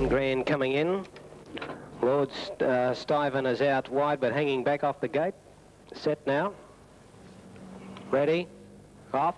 Grand coming in. Lord Stuyven is out wide but hanging back off the gate. Set now. Ready. Off.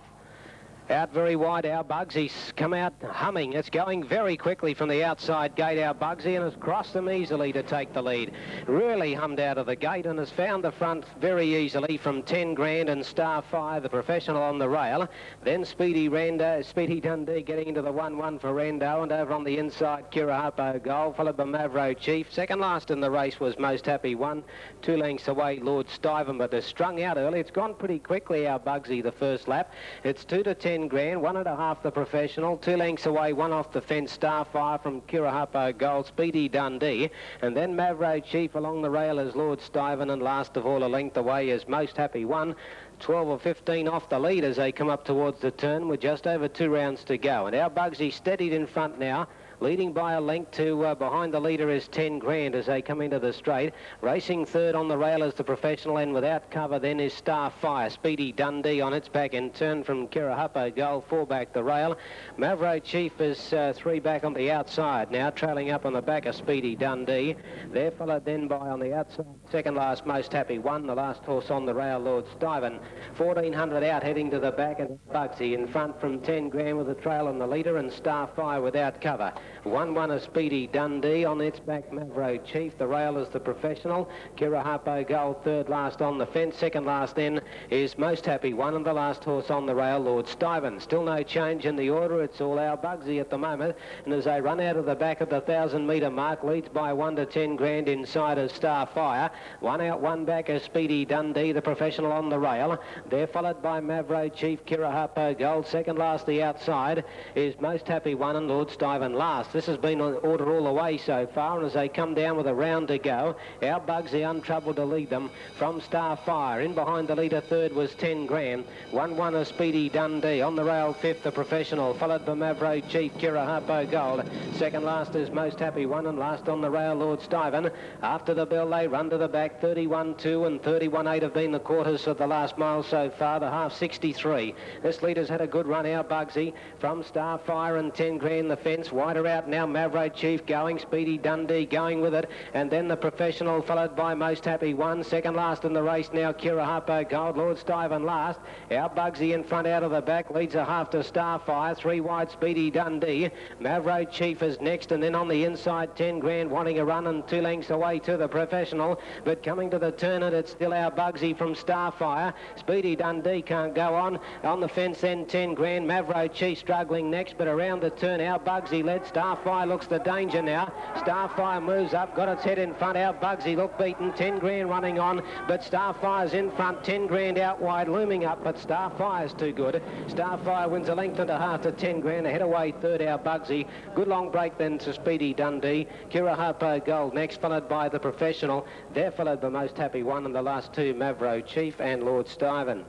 Out very wide, our Bugsy's come out humming. It's going very quickly from the outside gate, our Bugsy, and has crossed them easily to take the lead. Really hummed out of the gate and has found the front very easily from 10 Grand and Starfire, the professional, on the rail. Then Speedy Dundee getting into the 1-1 for Rando, and over on the inside, Kirahapo Gold, followed by Mavro Chief. Second last in the race was Most Happy One. 2 lengths away, Lord Stuyven, but they're strung out early. It's gone pretty quickly, our Bugsy, the first lap. It's 2 to 10 Grand, 1.5 the professional, 2 lengths away, 1 off the fence, Starfire from Kirahapo Gold, Speedy Dundee, and then Mavro Chief along the rail is Lord Stuyven, and last of all a length away is Most Happy One. 12 or 15 off the lead as they come up towards the turn with just over 2 rounds to go, and our Bugsy steadied in front now. Leading by a length to behind the leader is 10 Grand as they come into the straight. Racing third on the rail is the professional, and without cover then is Starfire. Speedy Dundee on its back in turn from Kirahapo Gold, 4 back the rail. Mavro Chief is 3 back on the outside now, trailing up on the back of Speedy Dundee. They're followed then by on the outside, second last Most Happy One, the last horse on the rail, Lord Stuyven. 1400 out heading to the back, and Bugsy in front from 10 Grand with a trail on the leader, and Starfire without cover. 1-1 is Speedy Dundee, on its back Mavro Chief. The rail is the professional. Kirahapo Gold third last on the fence. Second last then is Most Happy One, and the last horse on the rail, Lord Stuyven. Still no change in the order. It's all our Bugsy at the moment, and as they run out of the back of the 1,000-metre mark, leads by 1 to 10 Grand inside is Starfire. 1 out, 1 back is Speedy Dundee, the professional, on the rail. They're followed by Mavro Chief, Kirahapo Gold. Second last the outside is Most Happy One, and Lord Stuyven last. This has been on order all the way so far, and as they come down with a round to go, our Bugsy untroubled to lead them from Starfire. In behind the leader third was 10 Grand. 1-1 is Speedy Dundee. On the rail fifth, the professional, followed by Mavro Chief, Kirahapo Gold. Second last is Most Happy One, and last on the rail, Lord Stuyven. After the bell, they run to the back. 31-2 and 31-8 have been the quarters of the last mile so far. The half 63. This leader's had a good run, our Bugsy, from Starfire and 10 Grand the fence. Wider out now, Mavro Chief going, Speedy Dundee going with it, and then the professional followed by Most Happy One. Second last in the race now, Kirahapo Gold. Lord Stuyven last. Our Bugsy in front out of the back, leads a half to Starfire. 3 wide, Speedy Dundee. Mavro Chief is next, and then on the inside 10 Grand wanting a run, and 2 lengths away to the professional, but coming to the turn, and it's still our Bugsy from Starfire. Speedy Dundee can't go on the fence then 10 Grand. Mavro Chief struggling next, but around the turn our Bugsy led. Starfire looks the danger now. Starfire moves up, got its head in front. Our Bugsy look beaten. 10 Grand running on, but Starfire's in front. 10 Grand out wide, looming up, but Starfire's too good. Starfire wins a length and a half to 10 Grand. Ahead away third, our Bugsy. Good long break then to Speedy Dundee. Kirahapo Gold next, followed by the professional. They're followed by Most Happy One, and the last two, Mavro Chief and Lord Stuyven.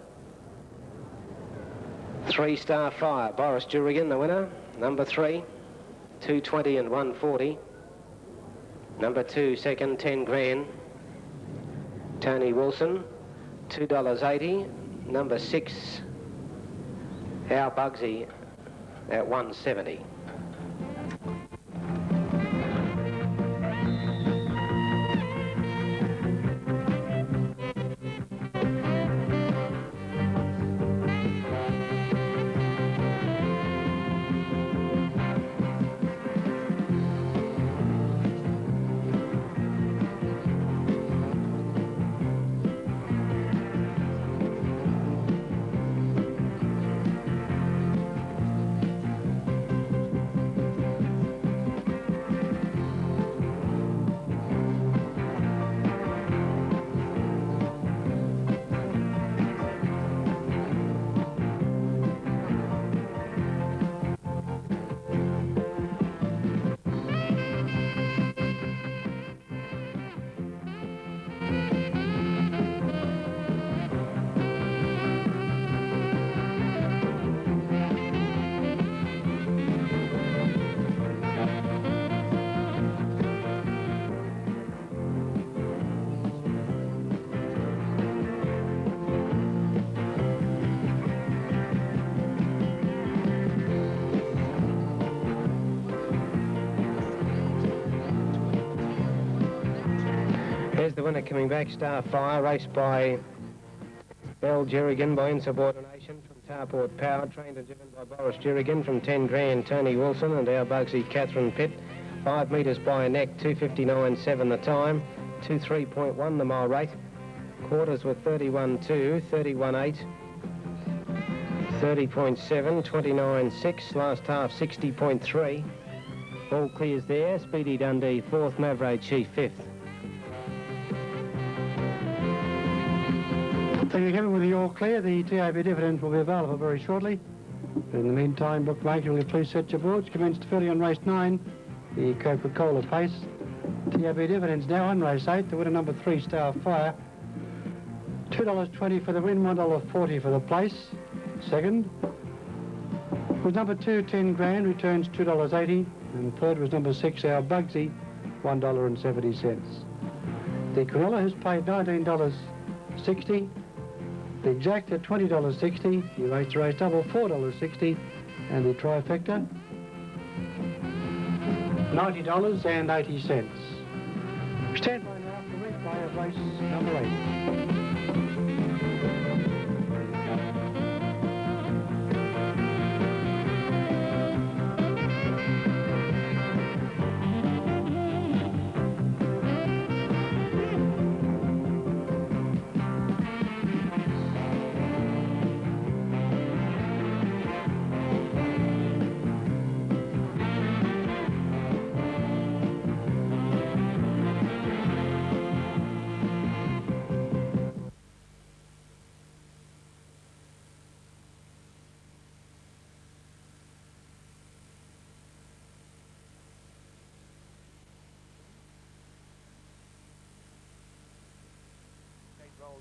3 Starfire. Boris Jurigan, the winner. Number 3. 220 and 140. Number 2, second, 10 Grand. Tony Wilson, $2.80. Number 6, our Bugsy at 170. the winner coming back, Starfire, raced by Bell Jerrigan by insubordination from Tarport Power, trained and driven by Boris Jerrigan from 10 grand, Tony Wilson, and our Bugsy Catherine Pitt. 5 metres by a neck, 2:59.7 the time, 2:3.1 the mile rate. Quarters were 31.2, 31.8, 30.7, 29.6, last half 60.3. All clears there, Speedy Dundee 4th, Mavro Chief 5th. Thank you, Kevin. With the all clear, the TAB dividends will be available very shortly. In the meantime, bookmaker, will you please set your boards? Commenced filling on race 9, the Coca-Cola pace. TAB dividends now on race 8, the winner number 3, Starfire. $2.20 for the win, $1.40 for the place. Second was number 2, 10 grand, returns $2.80. And third was number 6, our Bugsy, $1.70. The Corella has paid $19.60. The exact at $20.60. The race double, $4.60. And the trifecta, $90.80. Stand by now for the replay of race number 8.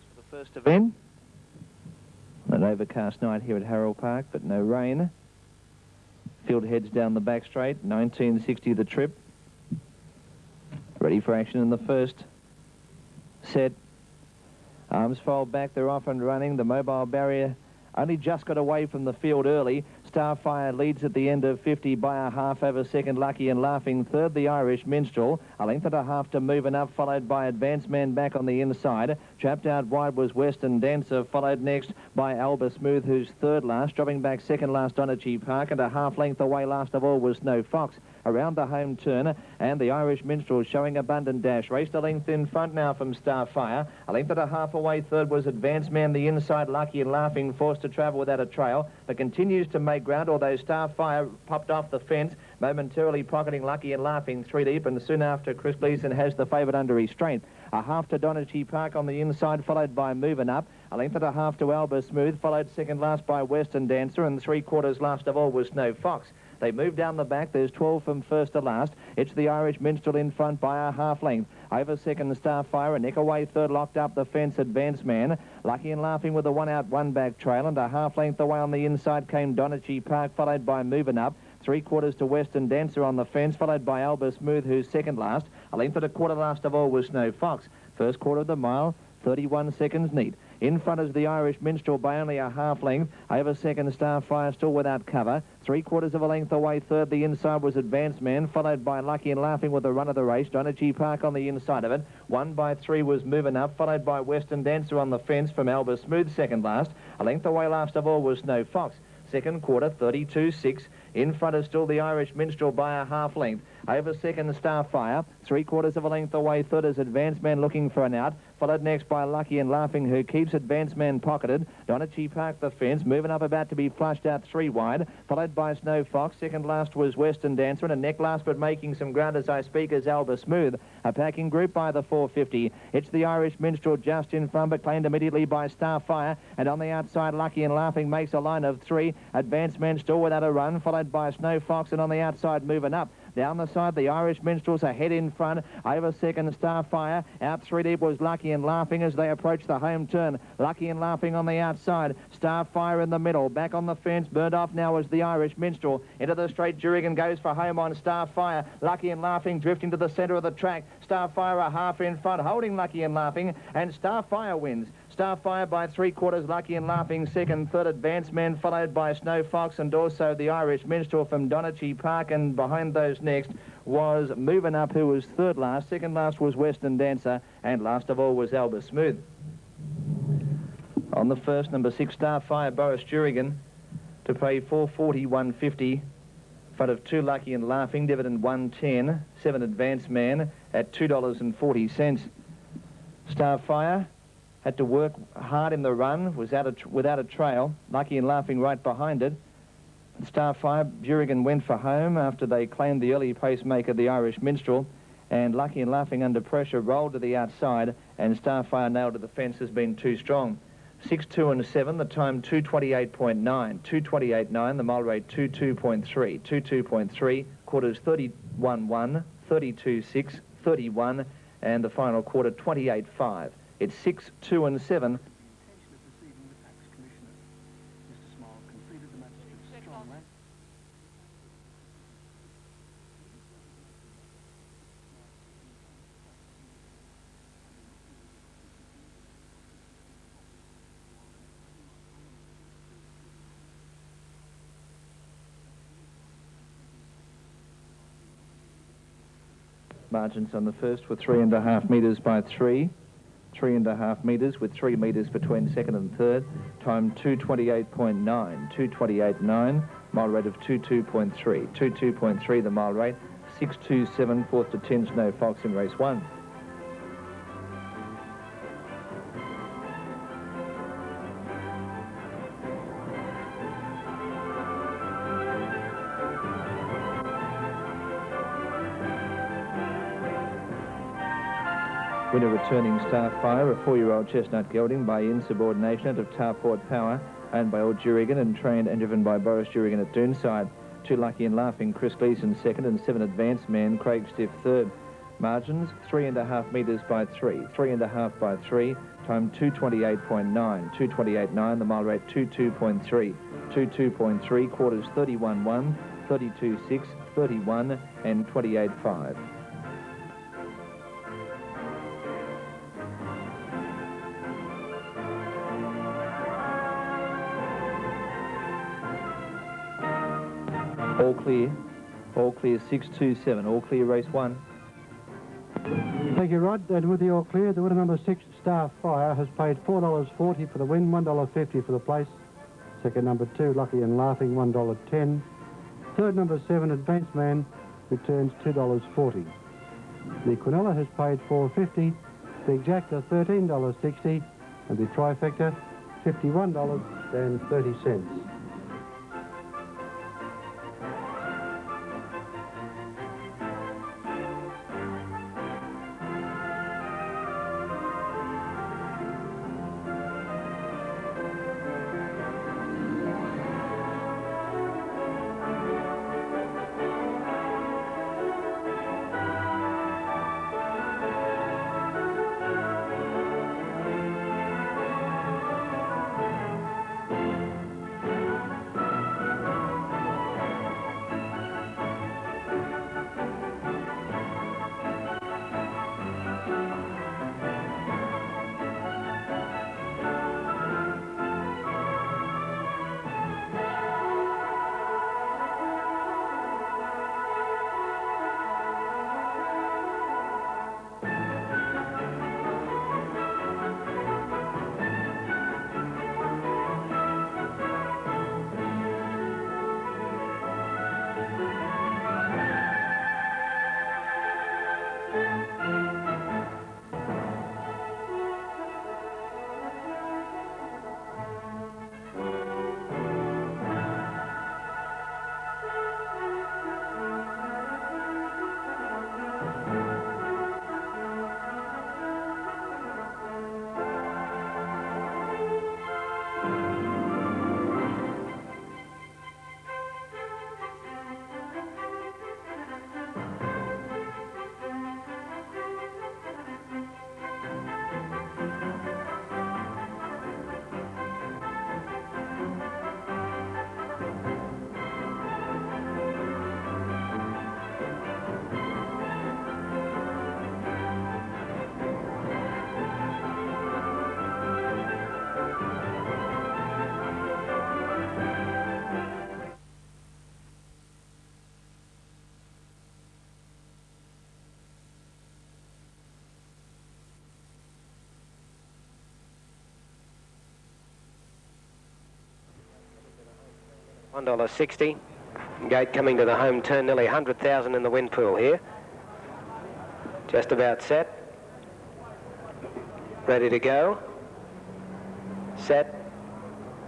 For the first event. An overcast night here at Harold Park, but no rain. Field heads down the back straight, 1960 the trip. Ready for action in the first set. Arms fold back, they're off and running. The mobile barrier only just got away from the field early. Starfire leads at the end of 50 by a half over second, Lucky and Laughing. Third, the Irish Minstrel. A length and a half to Moving Up, followed by Advanced Man back on the inside. Trapped out wide was Western Dancer, followed next by Alba Smooth, who's third last. Dropping back second last, Donachi Park, and a half length away last of all was Snow Fox. Around the home turn, and the Irish Minstrel showing abundant dash. Raced a length in front now from Starfire. A length and a half away third was Advanced Man, the inside, Lucky and Laughing, forced to travel without a trail, but continues to make ground, although Starfire popped off the fence, momentarily pocketing Lucky and Laughing 3 deep, and soon after Chris Gleason has the favourite under restraint. A half to Donachi Park on the inside, followed by Moving Up. A length and a half to Alba Smooth, followed second last by Western Dancer, and 3/4 last of all was Snow Fox. They move down the back. There's 12 from first to last. It's the Irish Minstrel in front by a half length. Over second, Starfire. A neck away third, locked up the fence, Advanced Man. Lucky and Laughing with a 1 out, 1 back trail. And a half length away on the inside came Donachi Park, followed by Moving Up. 3/4 to Western Dancer on the fence, followed by Alba Smooth, who's second last. A length and a quarter last of all was Snow Fox. First quarter of the mile, 31 seconds neat. In front is the Irish Minstrel by only a half length. Over second, Starfire still without cover. 3/4 of a length away third. The inside was Advanced Man, followed by Lucky and Laughing with the run of the race. Donachi Park on the inside of it. 1 by 3 was Moving Up, followed by Western Dancer on the fence from Alba Smooth second last. A length away last of all was Snow Fox. Second quarter, 32.6. In front is still the Irish Minstrel by a half length. Over second, Starfire. 3/4 of a length away third is Advanced Man looking for an out. Followed next by Lucky and Laughing, who keeps Advanced Man pocketed. Donachi Park the fence, Moving Up about to be flushed out 3 wide. Followed by Snow Fox. Second last was Western Dancer, and a neck last but making some ground as I speak is Alba Smooth. A packing group by the 450. It's the Irish Minstrel just in front, but claimed immediately by Starfire. And on the outside, Lucky and Laughing makes a line of 3. Advanced Man still without a run, followed by Snow Fox, and on the outside, Moving Up. Down the side, the Irish Minstrels ahead in front. Over second, Starfire. Out 3 deep was Lucky and Laughing as they approach the home turn. Lucky and Laughing on the outside. Starfire in the middle. Back on the fence. Burned off now is the Irish Minstrel. Into the straight, Jerrigan goes for home on Starfire. Lucky and Laughing drifting to the centre of the track. Starfire a half in front, holding Lucky and Laughing, and Starfire wins. Starfire by 3/4, Lucky and Laughing second. Third, Advanced Man, followed by Snow Fox, and also the Irish Minstrel from Donachi Park, and behind those next was Moving Up, who was third last. Second last was Western Dancer, and last of all was Alba Smooth. On the first, number 6, Starfire, Boris Jurigan, to pay 440, 150. In front of 2 Lucky and Laughing, dividend 110. 7 Advanced Man at $2.40. Starfire had to work hard in the run, was without a trail. Lucky and Laughing right behind it. Starfire, Jurigan went for home after they claimed the early pacemaker, the Irish Minstrel, and Lucky and Laughing under pressure rolled to the outside, and Starfire nailed to the fence, has been too strong. 6, 2 and 7, the time 2:28.9, 2:28.9, the mile rate 22.3, 22.3, quarters 31.1, 32.6, 31, and the final quarter 28.5. It's 6, 2 and 7. Margins on the first were 3.5 metres by 3. 3.5 metres with 3 metres between second and third. Time 2:28.9, 2:28.9. Mile rate of 22.3, 22.3 the mile rate. 6.27, fourth to 10 Snow Fox in race 1. Winner returning Starfire, a 4-year-old chestnut gelding by insubordination out of Tarport Power, owned by Old Jurigan and trained and driven by Boris Jurigan at Doonside. 2 Lucky and Laughing, Chris Gleason second, and 7 Advanced Man, Craig Stiff third. Margins 3.5 metres by 3, 3.5 by 3. Time 2:28.9, 2:28.9. The mile rate 22.3, 22.3. Quarters 31.1, 32.6, 31, and 28.5. All clear. All clear, 6.27. All clear, race 1. Thank you, Rod. And with the all clear, the winner number 6, Starfire, has paid $4.40 for the win, $1.50 for the place. Second number 2, Lucky and Laughing, $1.10. Third number 7, Advanced Man, returns $2.40. The Quinella has paid $4.50, the Exacta $13.60, and the Trifecta $51.30. $1.60. Gate coming to the home turn, nearly 100,000 in the wind pool here. Just about set. Ready to go. Set.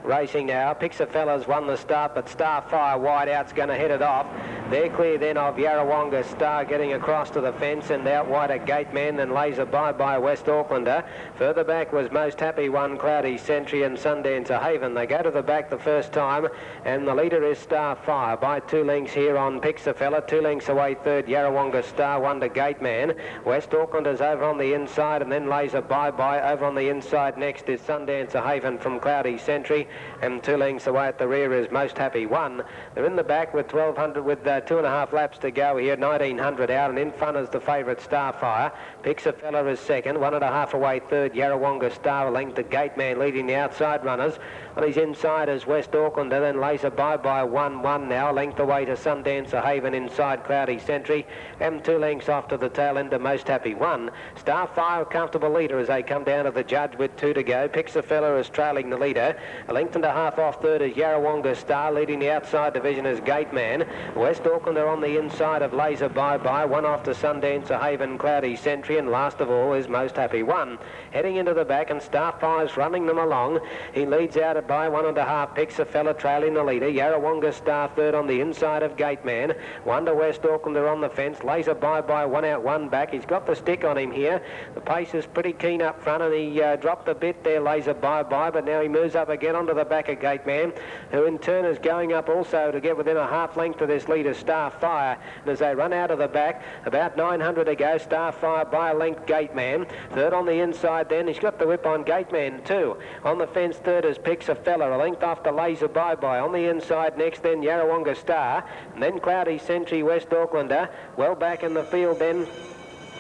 Racing now. Pixafella's won the start, but Starfire wide out's going to head it off. They're clear then of Yarrawonga Star getting across to the fence, and out wide a Gateman, then Laser by West Aucklander. Further back was Most Happy One, Cloudy Sentry and Sundancer Haven. They go to the back the first time, and the leader is Starfire by 2 lengths here on Pixafella. 2 lengths away third, Yarrawonga Star, 1 to Gateman. West Aucklander's over on the inside, and then Laser by over on the inside. Next is Sundancer Haven from Cloudy Sentry, and 2 lengths away at the rear is Most Happy One. They're in the back with 1,200 with 2.5 laps to go here, 1,900 out, and in front is the favourite Starfire. Pixafella is second, 1.5 away third, Yarrawonga Star, a length to Gateman leading the outside runners. On his inside is West Aucklander, then Laser by 1-1 now, a length away to Sundancer Haven inside Cloudy Sentry, and 2 lengths off to the tail end of Most Happy One. Starfire, a comfortable leader as they come down to the judge with 2 to go. Pixafella is trailing the leader, a length and a half off third is Yarrawonga Star, leading the outside division is Gateman. West Aucklander on the inside of Laser by 1 off to Sundancer Haven, Cloudy Sentry, and last of all is Most Happy One. Heading into the back, and Starfire's running them along. He leads out by 1.5. Pixafella trailing the leader. Yarrawonga Star third on the inside of Gateman. 1 to West Aucklander on the fence. Laser by 1 out, 1 back. He's got the stick on him here. The pace is pretty keen up front, and he dropped a bit there, Laser by, but now he moves up again onto the back of Gateman, who in turn is going up also to get within a half length of this leader, Starfire. And as they run out of the back, about 900 to go, Starfire by a length, Gateman. Third on the inside then, he's got the whip on Gateman too. On the fence third is Pixafella, a length off to Laser by. On the inside next then Yarrawonga Star, and then Cloudy Sentry, West Aucklander. Well back in the field then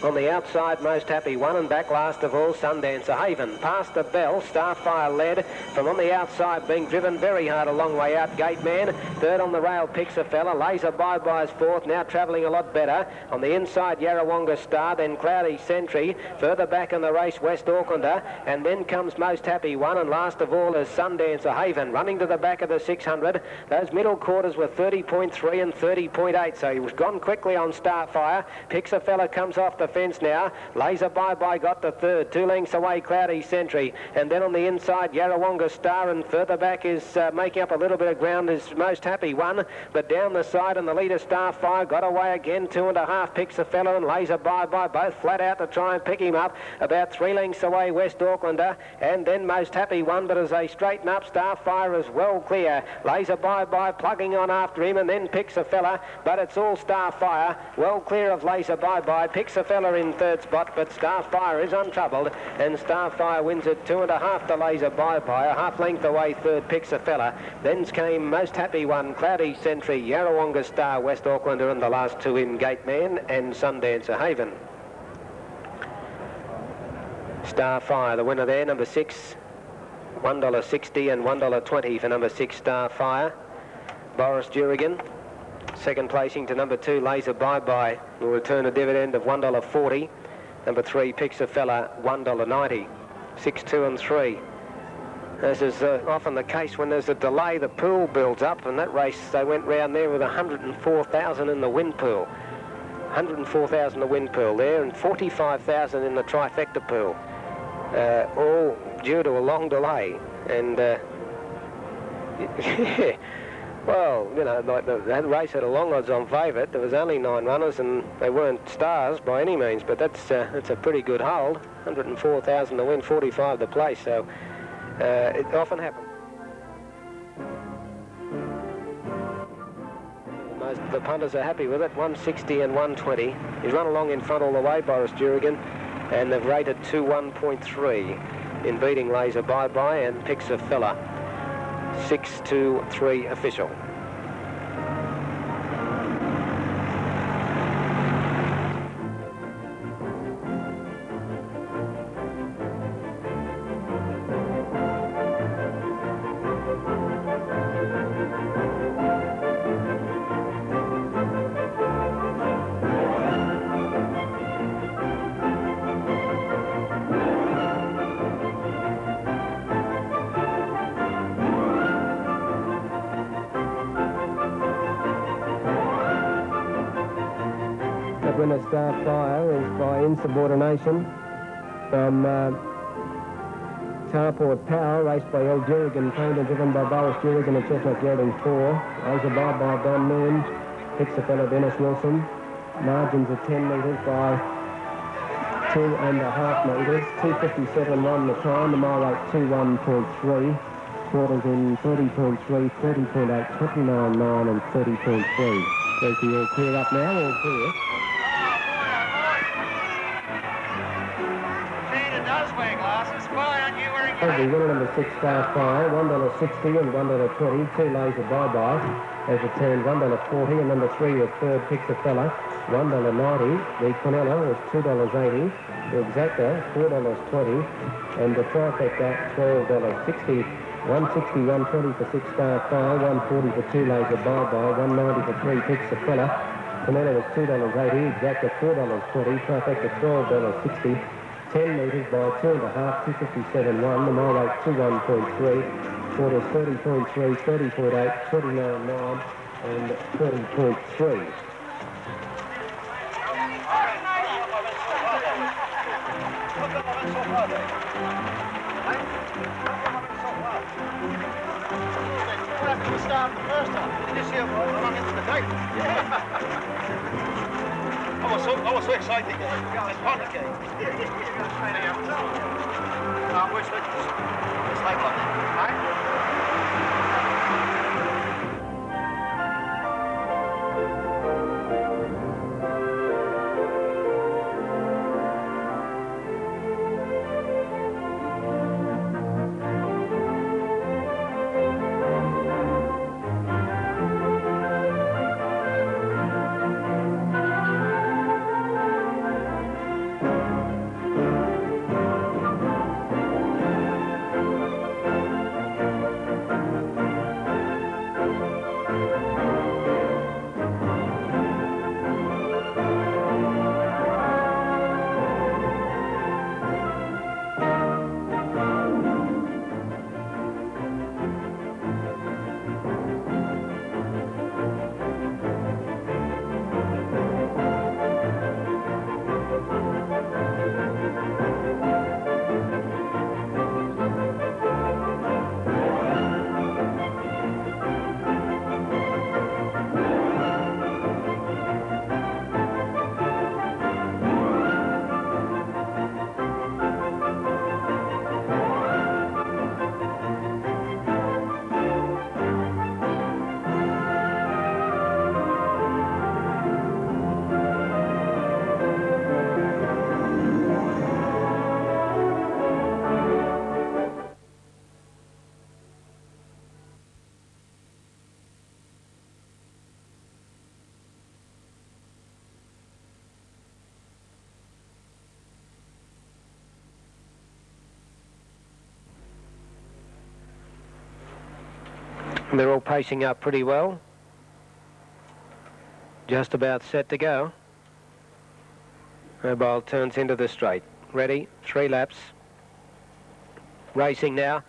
on the outside, Most Happy One, and back last of all, Sundancer Haven. Past the bell, Starfire led from on the outside, being driven very hard a long way out. Gateman, third on the rail, Pixafella. Laser by is fourth, now travelling a lot better. On the inside, Yarrawonga Star, then Cloudy Sentry. Further back in the race, West Aucklander, and then comes Most Happy One, and last of all is Sundancer Haven. Running to the back of the 600. Those middle quarters were 30.3 and 30.8, so he was gone quickly on Starfire. Pixafella comes off the fence now. Laser by got the third, 2 lengths away Cloudy Sentry, and then on the inside Yarrawonga Star, and further back is making up a little bit of ground is Most Happy One, but down the side and the leader Starfire got away again, 2.5 Pixafella and Laser by both flat out to try and pick him up. About 3 lengths away West Aucklander, and then Most Happy One, but as they straighten up, Starfire is well clear. Laser by plugging on after him, and then Pixafella, but it's all Starfire well clear of Laser by. Pixafella in third spot, but Starfire is untroubled, and Starfire wins it 2.5 to Laser by, a half length away third Pixafella. Then came Most Happy One, Cloudy Sentry, Yarrawonga Star, West Aucklander, and the last 2 in Gateman and Sundancer Haven. Starfire, the winner there, number 6, $1.60 and $1.20 for number 6 Starfire. Boris Jurigan. Second placing to number 2, Laser by will return a dividend of $1.40. Number 3, Pixafella, $1.90. 6, 2 and 3. As is often the case when there's a delay, the pool builds up, and that race they went round there with 104,000 in the wind pool. 104,000 in the wind pool there, and 45,000 in the trifecta pool. All due to a long delay. And yeah. Well, you know, like that race had a long odds-on favourite. There was only 9 runners, and they weren't stars by any means. But that's a pretty good hold. 104,000 to win, 45 to place. So it often happens. Most of the punters are happy with it. 160 and 120. He's run along in front all the way, Boris Jurigan, and they've rated 2-1.3 in beating Laser by and Pixafella. 6-2-3 official. straight winner Starfire is by insubordination from Tarport Power, raced by El Jurrigan, trained and driven by Boris Jurrigan and Chestnut Gelding 4. Azabad by Don Moon, picks a fellow Dennis Wilson. Margins of 10 metres by 2.5 metres. 2:57.1 the time. The mile rate 2:1.3. Quarters in 30.3, 30.8, 29.9 and 30.3. Casey all clear up now, all clear. The winner number 6 Starfire, $1.60 and $1.20, 2 laser bye-bye. As it turned $1.40 and number 3 is third picks a fella, $1.90. The Quinella was $2.80. The Exacta, $4.20. And the Trifecta, $12.60. 160, 120 for 6 Starfire, 140 for 2 laser bye-bye, 190 for 3 picks a fella. Quinella was $2.80, Exacta $4.20, Trifecta $12.60. 10 metres by 2.5, 2:57.1, the mile rate 2:1.3, quarters 30.3, 30.8, 29.9 and 30.3. I was so excited. It's fun again. It's like that, right? They're all pacing up pretty well. Just about set to go. Mobile turns into the straight. Ready, 3 laps. Racing now.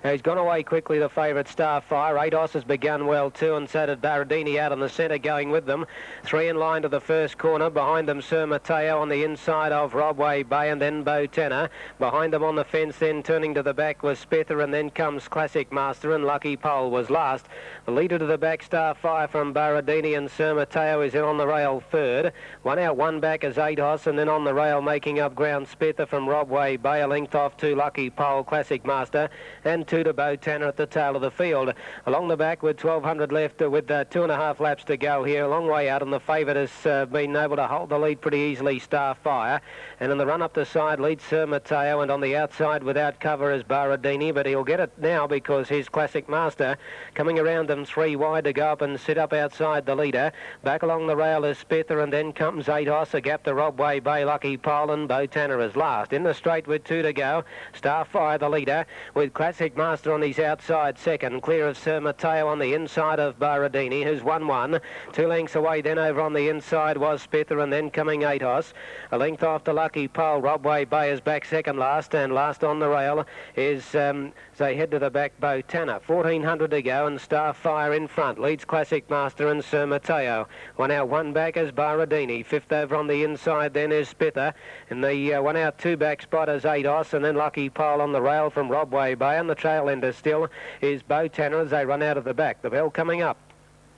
He's gone away quickly, the favourite Starfire. 8 horses begun well too, and so did Baradini out in the centre going with them. 3 in line to the first corner. Behind them, Sir Mateo on the inside of Robway Bay, and then Bo Tanner. Behind them on the fence, then turning to the back was Spither, and then comes Classic Master, and Lucky Pole was last. The leader to the back, Starfire from Baradini, and Sir Mateo is in on the rail third. 1 out, 1 back is 8 horse, and then on the rail making up ground, Spither from Robway Bay, a length off to Lucky Pole, Classic Master, and 2 to Bo Tanner at the tail of the field. Along the back with 1,200 left with 2.5 laps to go here. A long way out, and the favourite has been able to hold the lead pretty easily, Starfire. And in the run up the side leads Sir Mateo, and on the outside without cover is Baradini, but he'll get it now because his Classic Master coming around them 3 wide to go up and sit up outside the leader. Back along the rail is Spither, and then comes 8 horse, a gap to Robway Bay, Lucky Pole, and Bo Tanner is last. In the straight with 2 to go, Starfire the leader with Classic Master on his outside second, clear of Sir Mateo on the inside of Baradini, who's won one. 2 lengths away then over on the inside was Spither, and then coming Atos. A length after Lucky Pole, Robway Bay is back second last, and last on the rail is, as they head to the back, Bo Tanner. 1400 to go, and Starfire in front. Leads Classic Master and Sir Mateo. 1 out, 1 back is Baradini. 5th over on the inside then is Spither. In the 1 out, 2 back spot is Atos, and then Lucky Pole on the rail from Robway Bay, and the trail ender still is Bo Tanner as they run out of the back. The bell coming up.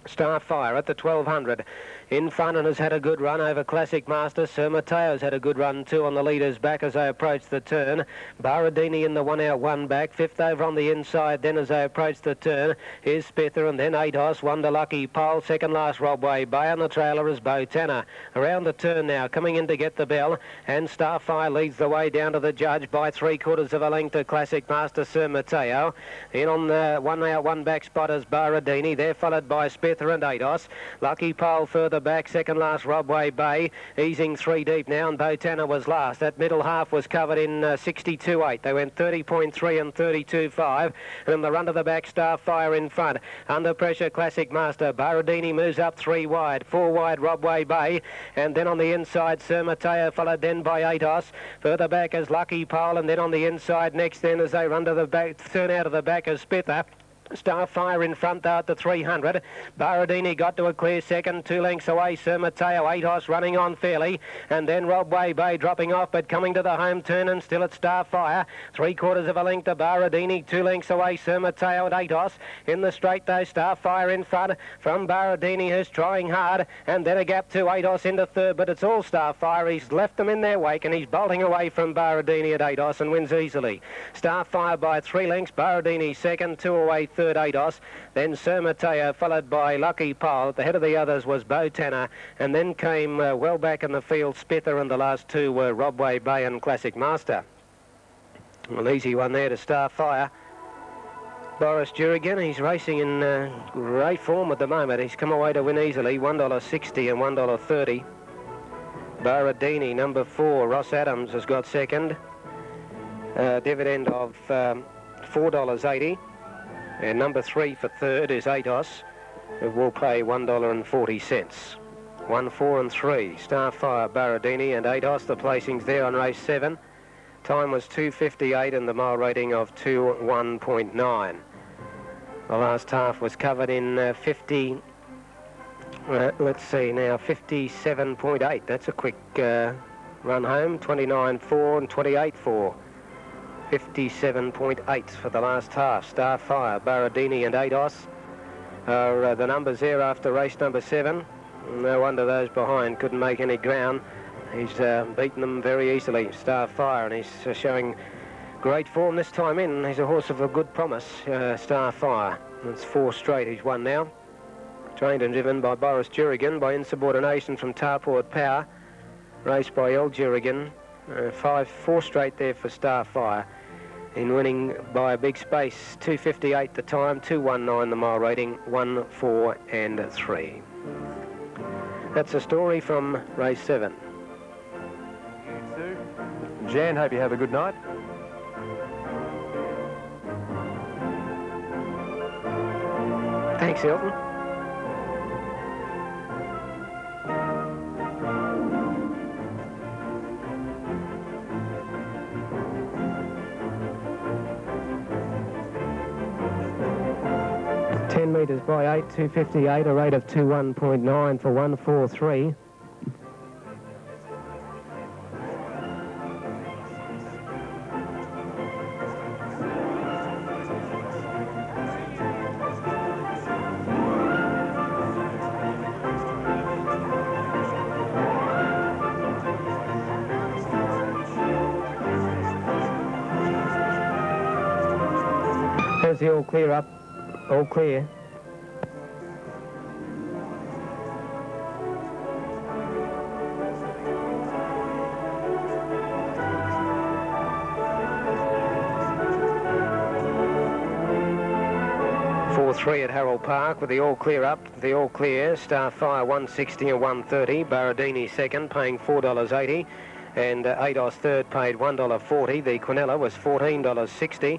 Starfire at the 1200 in front and has had a good run over Classic Master. Sir Mateo's had a good run too on the leader's back as they approach the turn. Baradini in the 1 out, 1 back. 5th over on the inside then as they approach the turn is Spither, and then Atos. 1 to Lucky Pole. Second last Robway Bay, and the trailer is Bo Tanner. Around the turn now, coming in to get the bell, and Starfire leads the way down to the judge by 3/4 of a length to Classic Master Sir Mateo. In on the 1 out, 1 back spot is Baradini. They're followed by Spither and Atos. Lucky Pole further back, second last Robway Bay, easing 3 deep now, and Bo Tanner was last. That middle half was covered in 62.8. They went 30.3 and 32.5, and in the run to the back, Starfire in front. Under pressure, Classic Master. Baradini moves up 3 wide, 4 wide Robway Bay, and then on the inside, Sir Mateo, followed then by Atos. Further back is Lucky Pole, and then on the inside next then as they run to the back, turn out of the back is Spither. Starfire in front though at the 300. Baradini got to a clear second, 2 lengths away. Sir Mateo, Atos running on fairly, and then Robway Bay dropping off, but coming to the home turn and still at Starfire. 3/4 of a length to Baradini, 2 lengths away. Sir Mateo at Atos. In the straight though, Starfire in front from Baradini, who's trying hard, and then a gap to Atos into third, but it's all Starfire. He's left them in their wake, and he's bolting away from Baradini at Atos and wins easily. Starfire by 3 lengths. Baradini second, 2 away. Third Atos, then Sir Mateo, followed by Lucky Pole. At the head of the others was Bo Tanner, and then came well back in the field Spither, and the last 2 were Robway Bay and Classic Master. An easy one there to Starfire. Boris Jurigan, he's racing in great form at the moment. He's come away to win easily, $1.60 and $1.30. Baradini, number 4, Ross Adams has got second. Dividend of $4.80. And number 3 for third is Atos, who will pay $1.40. 1, 4 and 3. Starfire, Baradini and Atos. The placings there on race 7. Time was 2:58 and the mile rating of 2:1.9. The last half was covered in 57.8. That's a quick run home. 29.4 and 28.4. 57.8 for the last half. Starfire, Baradini and Atos are the numbers there after race number 7. No wonder those behind couldn't make any ground. He's beaten them very easily, Starfire, and he's showing great form this time in. He's a horse of a good promise, Starfire. It's 4 straight he's won now. Trained and driven by Boris Jurigan, by insubordination from Tarport Power. Raced by L. Jurigan. 4 straight there for Starfire. In winning by a big space, 2:58 the time, 2:19 the mile rating, 1, 4 and 3. That's a story from race 7. Sue. Jan, hope you have a good night. Thanks, Hilton. Metres by 8, 2:58, a rate of 2:1.9 for 1:43. There's the all clear up, all clear. Three at Harold Park with the all clear up, the all clear. Starfire 160 and 130. Baradini second, paying $4.80, and Atos third paid $1.40. The Quinella was $14.60,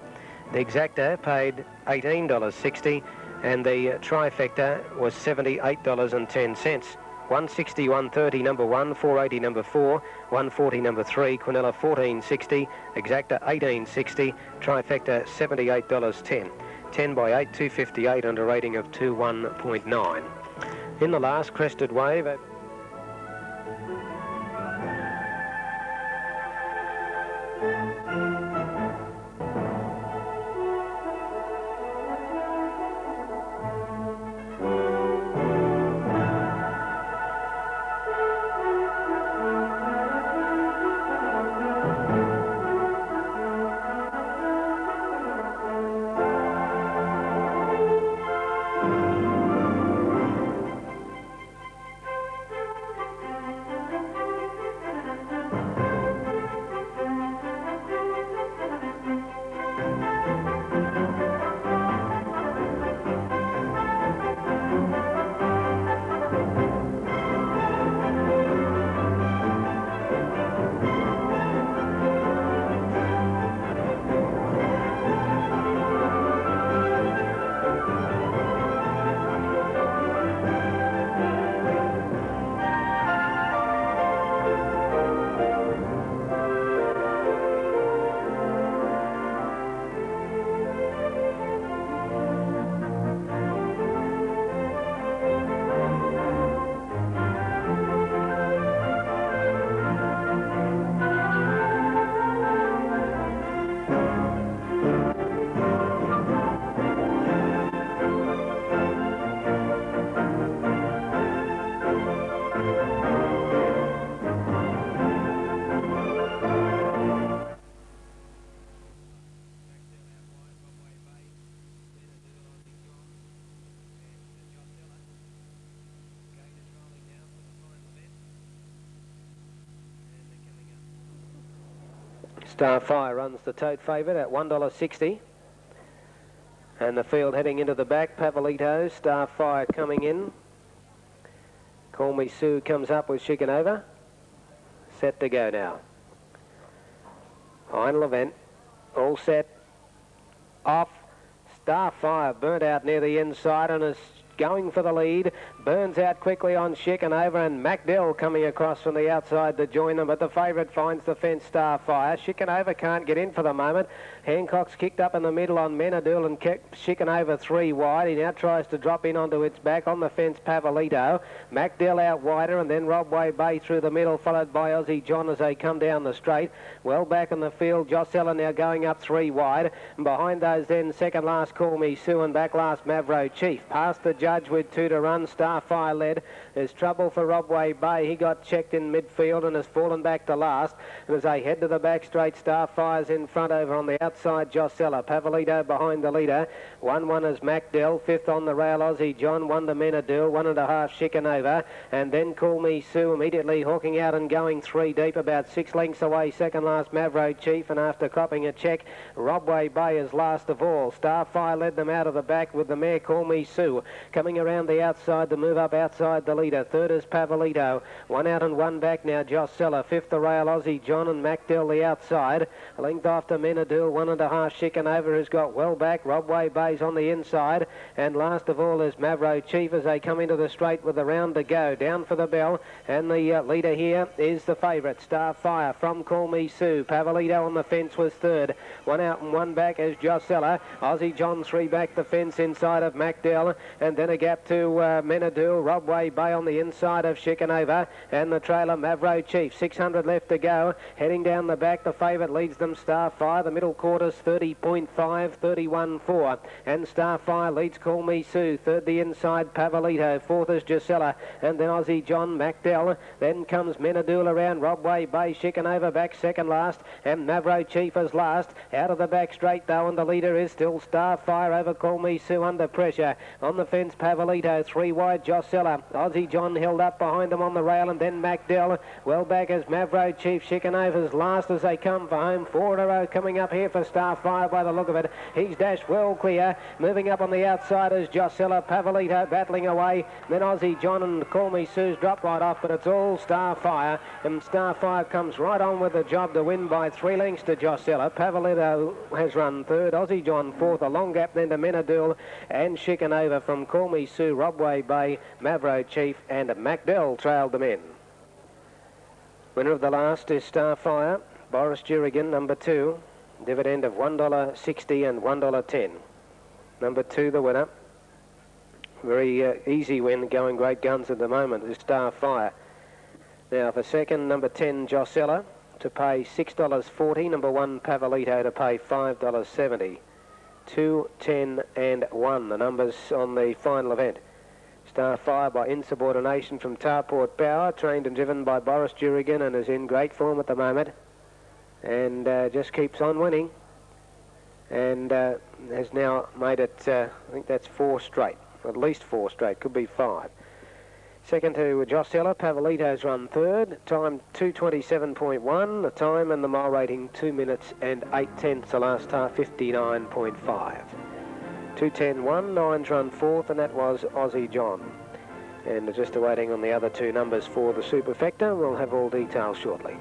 The exacta paid $18.60, and the trifecta was $78.10. 160, 130, number 1, 480, number 4, 140, number 3, Quinella 14.60, exacta 18.60, trifecta $78.10. 10 by 8, 258 and a rating of 21.9. In the last, Crested Wave. Starfire runs the tote favourite at $1.60. And the field heading into the back, Pavolito, Starfire coming in. Call Me Sue comes up with Chicanova. Set to go now. Final event, all set, off. Starfire burnt out near the inside and is going for the lead. Burns out quickly on Chicanova, and MacDill coming across from the outside to join them, but the favourite finds the fence, Starfire. Chicanova can't get in for the moment. Hancock's kicked up in the middle on Menadul and kept Chicanova 3 wide. He now tries to drop in onto its back. On the fence, Pavolito. MacDill out wider, and then Robway Bay through the middle, followed by Aussie John as they come down the straight. Well back in the field, Josella now going up 3 wide. And behind those then, second last, Call Me Sue, and back last, Mavro Chief. Past the judge with 2 to run. Starfire led. There's trouble for Robway Bay. He got checked in midfield and has fallen back to last. And as they head to the back straight, Starfire's in front over on the outside, Josella. Pavolito behind the leader. 1-1 is MacDill. 5th on the rail, Aussie John. 1 to Menadul. 1.5 Chicanova. And then Call Me Sue immediately hooking out and going 3 deep, about 6 lengths away. Second last, Mavro Chief. And after copping a check, Robway Bay is last of all. Starfire led them out of the back with the mare Call Me Sue coming around the outside to move up outside the leader. Third is Pavolito. 1 out and 1 back now, Josella. 5th the rail, Aussie John, and MacDill the outside. A length after Menadul. 1.5 Chicanova has got well back. Robway Bay's on the inside. And last of all is Mavro Chief as they come into the straight with the round to go. Down for the bell. And the leader here is the favourite, Starfire from Call Me Sue. Pavolito on the fence was third. 1 out and 1 back is Josella. Aussie John 3 back the fence inside of MacDill. And then a gap to Menadul. Robway Bay on the inside of Chicanova. And the trailer, Mavro Chief. 600 left to go. Heading down the back, the favourite leads them, Starfire. The middle quarters, 30.5, 31.4. And Starfire leads Call Me Sue. Third the inside, Pavolito. Fourth is Josella. And then Aussie John, MacDill. Then comes Menadul around. Robway Bay, Chicanova back second last. And Mavro Chief is last. Out of the back straight though, and the leader is still Starfire over Call Me Sue under pressure. On the fence, against Pavolito. 3 wide, Josella. Aussie John held up behind them on the rail, and then MacDell. Well back as Mavro Chief. Chickenover's last as they come for home. 4 in a row coming up here for Starfire by the look of it. He's dashed well clear. Moving up on the outside is Josella. Pavolito battling away. Then Aussie John and Call Me Sue's dropped right off, but it's all Starfire. And Starfire comes right on with the job to win by 3 lengths to Josella. Pavolito has run third. Aussie John fourth. A long gap then to Menadul and Chickenover from Call Me Sue, Robway Bay, Mavro Chief and MacDell trailed them in. Winner of the last is Starfire. Boris Jurigan, number 2. Dividend of $1.60 and $1.10. Number 2, the winner. Very easy win, going great guns at the moment, is Starfire. Now for second, number 10, Josella, to pay $6.40. Number 1, Pavolito, to pay $5.70. 2, 10 and 1, the numbers on the final event. Starfire by insubordination from Tarport Power, trained and driven by Boris Jurigan, and is in great form at the moment. And just keeps on winning. And has now made it, I think that's 4 straight. At least 4 straight, could be 5. Second to Josella. Pavolito's run third. Time 2:27.1. The time and the mile rating 2 minutes and 8 tenths. The last half 59.5. 2:10.1. Nine's run fourth, and that was Aussie John. And just awaiting on the other 2 numbers for the superfecta. We'll have all details shortly.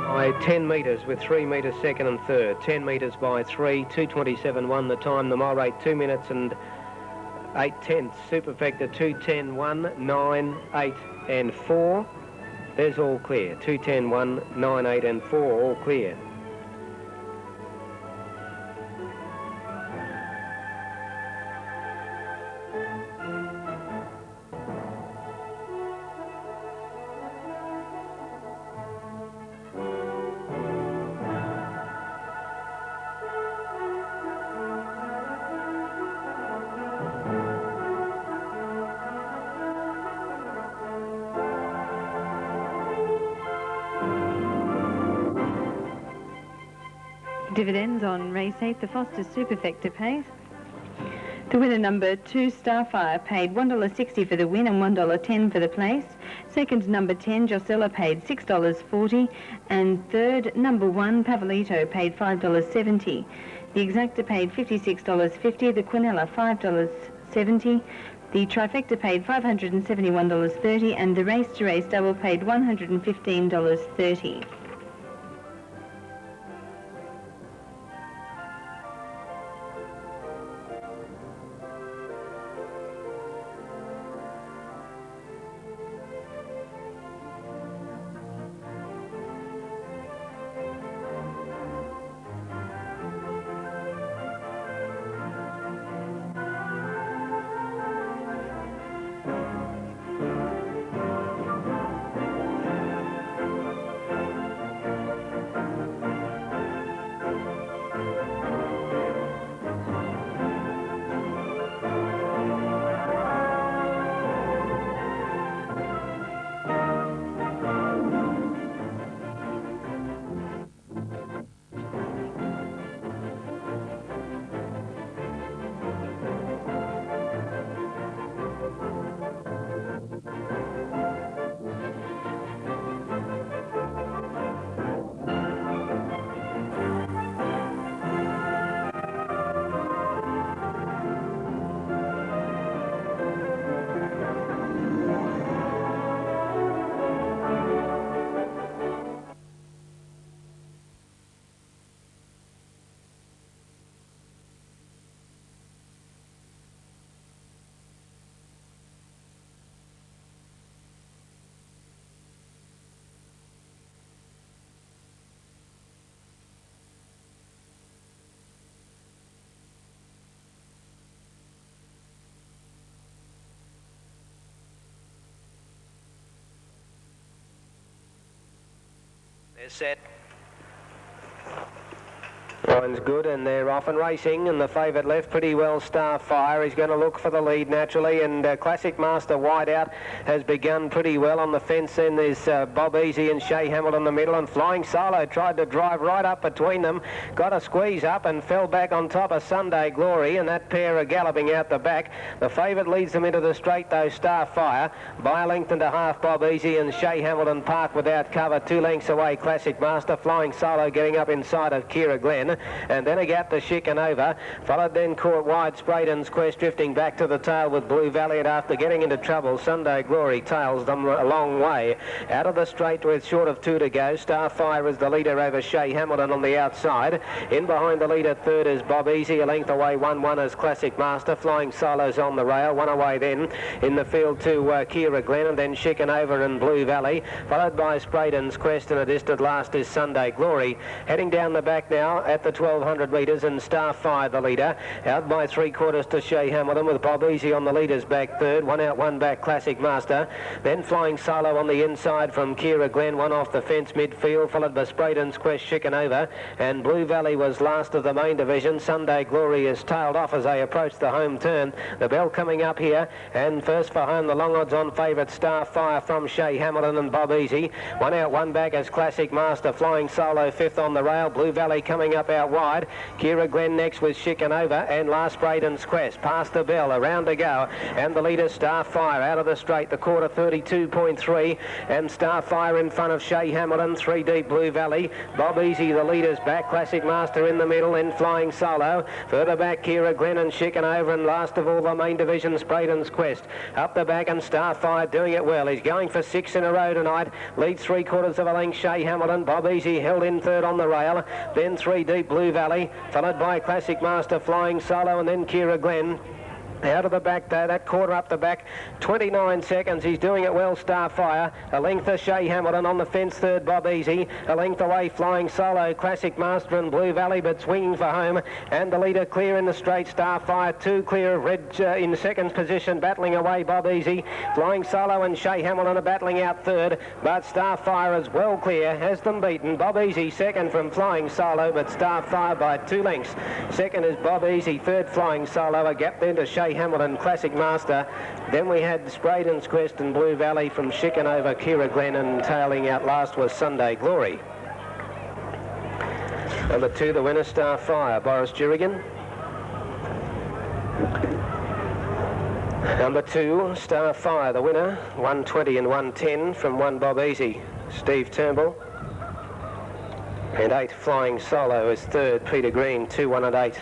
By 10 metres with 3 metres second and third. 10 metres by 3, 2:27.1 the time. The mile rate 2 minutes and 8 tenths. Superfecta 2:10.1, 9, 8 and 4. There's all clear. 2:10.1, 9, 8 and 4, all clear. Dividends on race 8, the Foster's Superfecta pays. The winner, number 2, Starfire, paid $1.60 for the win and $1.10 for the place. Second, number 10, Josella, paid $6.40. And third, number 1, Pavolito, paid $5.70. The Exacta paid $56.50. The Quinella, $5.70. The Trifecta paid $571.30. And the Race to Race Double paid $115.30. They're set. Line's good, and they're off and racing, and the favourite left pretty well, Starfire. He's going to look for the lead naturally, and Classic Master wide out has begun pretty well on the fence. Then there's Bob Easy and Shea Hamilton in the middle, and Flying Solo tried to drive right up between them, got a squeeze up and fell back on top of Sunday Glory, and that pair are galloping out the back. The favourite leads them into the straight though, Starfire, by a length and a half. Bob Easy and Shea Hamilton parked without cover, 2 lengths away. Classic Master, Flying Solo getting up inside of Kira Glen, and then a gap to Chicanova, followed then caught wide Sprayton's Quest, drifting back to the tail with Blue Valley, and after getting into trouble, Sunday Glory tails them a long way. Out of the straight with short of 2 to go. Starfire is the leader over Shea Hamilton on the outside. In behind the leader third is Bob Easy, a length away. 1-1 is Classic Master. Flying Solo's on the rail, 1 away then. In the field to Kira Glen, and then Chicanova and Blue Valley, followed by Sprayton's Quest, and a distant last is Sunday Glory. Heading down the back now at the 1200 metres, and Starfire the leader, out by 3/4 to Shea Hamilton, with Bob Easy on the leader's back third. 1 out, 1 back, Classic Master. Then Flying Solo on the inside from Kira Glen, 1 off the fence midfield, followed by Sprayton's Quest, Chicanova, and Blue Valley was last of the main division. Sunday Glory is tailed off as they approach the home turn. The bell coming up here, and first for home the long odds on favourite Starfire from Shea Hamilton and Bob Easy. 1 out, 1 back as Classic Master. Flying Solo fifth on the rail. Blue Valley coming up out wide. Kira Glen next with Chicanova, and last Sprayton's Quest. Past the bell, around to go, and the leader Starfire out of the straight, the quarter 32.3, and Starfire in front of Shea Hamilton, 3 deep Blue Valley. Bob Easy the leader's back, Classic Master in the middle, then Flying Solo. Further back Kira Glen and Chicanova, and last of all the main division Sprayton's Quest. Up the back, and Starfire doing it well. He's going for 6 in a row tonight. Leads 3/4 of a length Shea Hamilton. Bob Easy held in third on the rail, then 3 deep Blue Valley, followed by Classic Master, Flying Solo, and then Kira Glen. Out of the back there, that quarter up the back, 29 seconds. He's doing it well, Starfire. A length of Shea Hamilton on the fence third, Bob Easy. A length away, Flying Solo, Classic Master and Blue Valley, but swinging for home. And the leader clear in the straight, Starfire. 2 clear of Red in second position, battling away, Bob Easy. Flying Solo and Shea Hamilton are battling out third, but Starfire is well clear, has them beaten. Bob Easy second from Flying Solo, but Starfire by 2 lengths. Second is Bob Easy, third Flying Solo, a gap then to Shea Hamilton, Classic Master. Then we had Sprayton's Quest and Blue Valley from Chicanova, Kira Glen, and tailing out last was Sunday Glory. Number 2, the winner, Starfire, Boris Jurigan. Number 2, Starfire, the winner, 120 and 110 from 1 Bob Easy, Steve Turnbull. And 8, Flying Solo is third, Peter Green, 2, 1 and 8.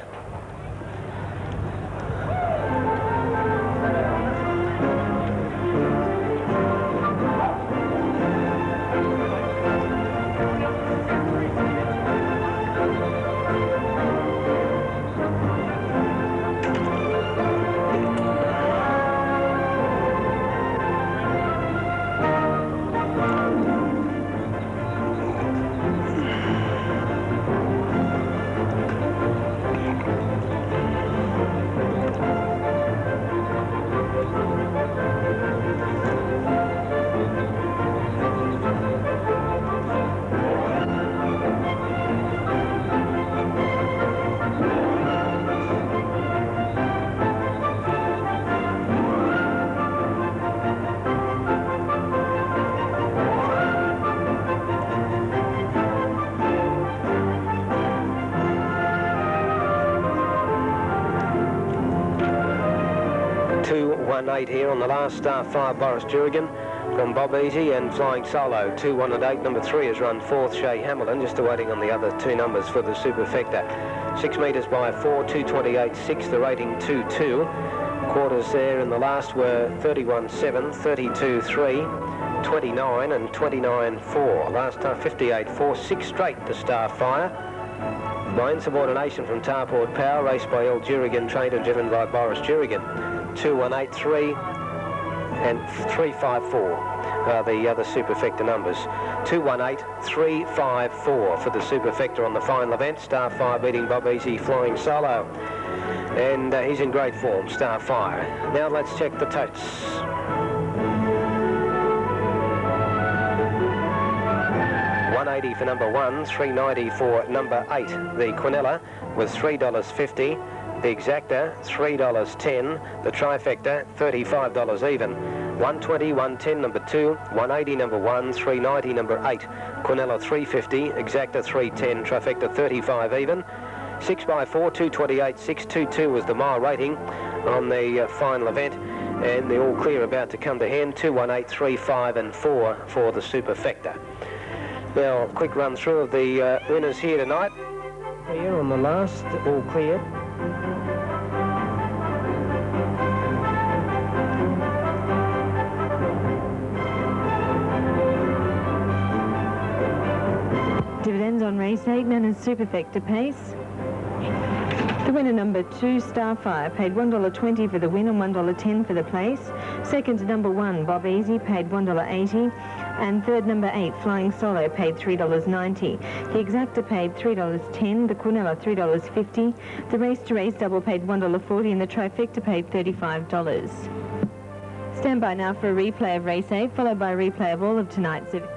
Here on the last Starfire, Boris Jurigan from Bob Easy and Flying Solo, 2, 1 and 8. Number 3 has run 4th, Shea Hamilton, just awaiting on the other 2 numbers for the Superfecta. 6 metres by 4, 2:28.6, the rating 2-2. Quarters there in the last were 31.7, 32.3, 29 and 29.4. Last time 58.4, 6 straight to Starfire. By insubordination from Tarport Power, raced by L. Jurigan, trained and driven by Boris Jurigan. 2-1-8-3 and 3-5-4 are the other Superfecta numbers. 2-1-8-3-5-4 for the Superfecta on the final event. Starfire beating Bob Easy, Flying Solo. And he's in great form, Starfire. Now let's check the totes. $1.80 for number 1, $3.90 for number 8. The Quinella was $3.50. The Exacta, $3.10. The Trifecta, $35 even. $1.20, $1.10 number 2, $1.80 number 1, $3.90 number 8. Quinella $3.50, Exacta $3.10, Trifecta $35 even. 6x4, $2.28, $6.22 was the mile rating on the final event, and they're all clear about to come to hand. 2.18, 3.5 and 4 for the Superfecta. Now, quick run through of the winners here tonight. Here on the last, all clear. Dividends on race 8, known as Superfecta pace. The winner number 2, Starfire, paid $1.20 for the win and $1.10 for the place. Second number 1, Bob Easy, paid $1.80. And third number 8, Flying Solo, paid $3.90. The Exacta paid $3.10, the Quinella $3.50. The Race to Race double paid $1.40 and the Trifecta paid $35. Stand by now for a replay of race 8, followed by a replay of all of tonight's event.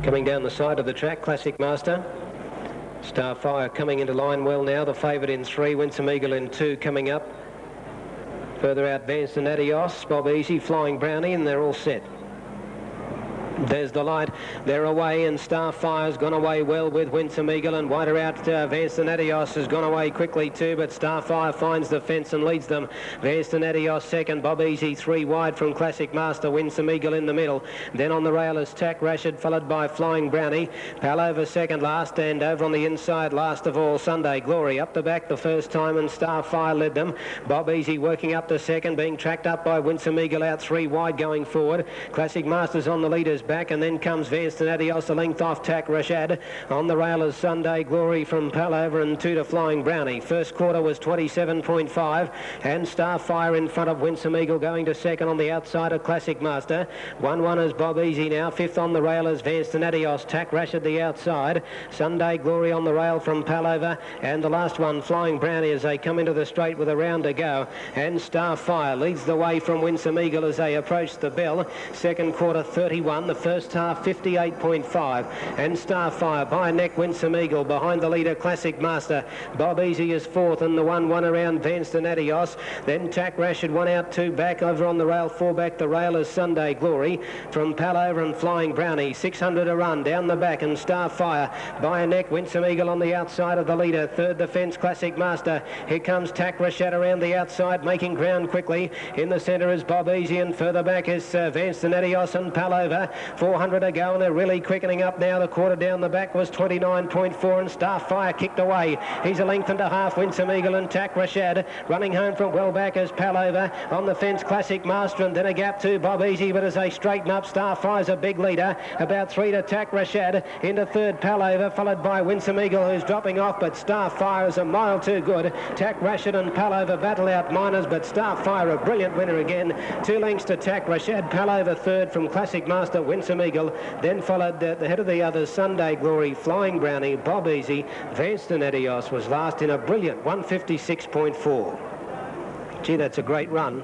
Coming down the side of the track, Classic Master. Starfire coming into line well now. The favourite in 3, Winsome Eagle in 2 coming up. Further out, Vance and Adios, Bob Easy, Flying Brownie, and they're all set. There's the light. They're away, and Starfire's gone away well with Winsome Eagle, and wider out, Vance and Adios has gone away quickly too, but Starfire finds the fence and leads them. Vance and Adios second, Bob Easy 3 wide from Classic Master, Winsome Eagle in the middle. Then on the rail is Tack Rashid, followed by Flying Brownie. Palover second last, and over on the inside, last of all, Sunday Glory. Up the back the first time, and Starfire led them. Bob Easy working up to second, being tracked up by Winsome Eagle out 3 wide going forward. Classic Master's on the leader's back, and then comes Vance and Adios, a length off Tack Rashad. On the rail is Sunday Glory from Palover, and 2 to Flying Brownie. First quarter was 27.5, and Starfire in front of Winsome Eagle going to second on the outside of Classic Master. 1-1 is Bob Easy now. Fifth on the rail is Vance and Adios. Tack Rashad the outside. Sunday Glory on the rail from Palover, and the last one, Flying Brownie, as they come into the straight with a round to go. And Starfire leads the way from Winsome Eagle as they approach the bell. Second quarter 31, the first half 58.5, and Starfire by a neck, Winsome Eagle behind the leader Classic Master. Bob Easy is fourth, and the 1-1 around Vance and Adios. Then Tack Rashid 1 out 2 back. Over on the rail 4 back the rail is Sunday Glory from Palover and Flying Brownie. 600 a run down the back, and Starfire by a neck, Winsome Eagle on the outside of the leader. Third the fence Classic Master. Here comes Tack Rashid around the outside, making ground quickly. In the centre is Bob Easy, and further back is Vance and Adios and Palover. 400 to go, and they're really quickening up now. The quarter down the back was 29.4, and Starfire kicked away. He's a length and a half. Winsome Eagle and Tack Rashad running home from well back as Palover on the fence. Classic Master, and then a gap to Bob Easy, but as they straighten up, Starfire's a big leader. About 3 to Tack Rashad. Into third, Palover, followed by Winsome Eagle, who's dropping off, but Starfire is a mile too good. Tack Rashad and Palover battle out minors, but Starfire a brilliant winner again. 2 lengths to Tack Rashad. Palover third from Classic Master, Winsome Eagle. Then followed the head of the others, Sunday Glory, Flying Brownie, Bob Easy. Vanston Edios was last in a brilliant 156.4. Gee, that's a great run